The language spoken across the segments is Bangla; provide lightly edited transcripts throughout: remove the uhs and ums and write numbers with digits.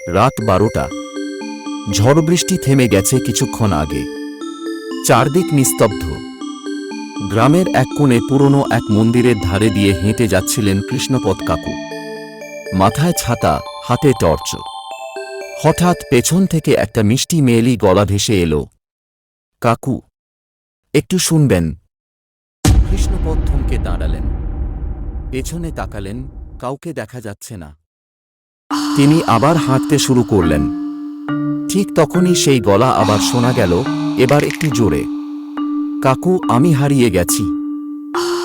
রাত 12টা। ঝড় বৃষ্টি থেমে গেছে কিছুক্ষণ আগে। চারদিক নিস্তব্ধ। গ্রামের এক কোণে পুরনো এক মন্দিরের ধারে দিয়ে হেঁটে যাচ্ছিলেন কৃষ্ণপদ কাকু। মাথায় ছাতা, হাতে টর্চ। হঠাৎ পেছন থেকে একটা মিষ্টি মেয়েলি গলা ভেসে এলো। কাকু, একটু শুনবেন? কৃষ্ণপদ থমকে দাঁড়ালেন। পেছনে তাকালেন, কাউকে দেখা যাচ্ছে না। তিনি আবার হাঁটতে শুরু করলেন। ঠিক তখনই সেই গলা আবার শোনা গেল, এবার একটু জোরে। কাকু, আমি হারিয়ে গেছি,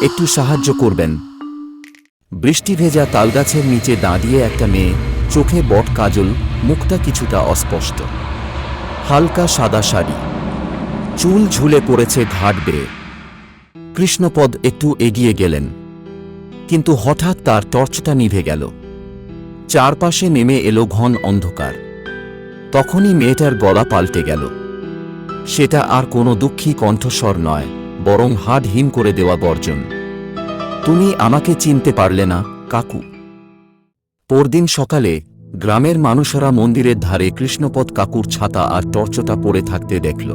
একটু সাহায্য করবেন? বৃষ্টি ভেজা তালগাছের নিচে দাঁড়িয়ে একটা মেয়ে, চোখে বট কাজল, মুখটা কিছুটা অস্পষ্ট। হালকা সাদা শাড়ি, চুল ঝুলে পড়েছে ঘাট বেয়ে। কৃষ্ণপদ একটু এগিয়ে গেলেন, কিন্তু হঠাৎ তার টর্চটা নিভে গেল। চারপাশে নেমে এলো ঘন অন্ধকার। তখনই মেয়েটার গলা পাল্টে গেল। সেটা আর কোনো দুঃখী কণ্ঠস্বর নয়, বরং হাড় হিম করে দেওয়া গর্জন। তুমি আমাকে চিনতে পারলে না, কাকু? পরদিন সকালে গ্রামের মানুষেরা মন্দিরের ধারে কৃষ্ণপদ কাকুর ছাতা আর টর্চটা পড়ে থাকতে দেখল।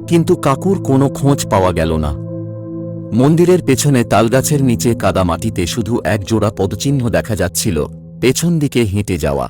কিন্তু কাকুর কোনো খোঁজ পাওয়া গেল না। মন্দিরের পেছনে তালগাছের নিচে কাদা মাটিতে শুধু এক জোড়া পদচিহ্ন দেখা যাচ্ছিল, পেছন দিকে হেঁটে যাওয়া।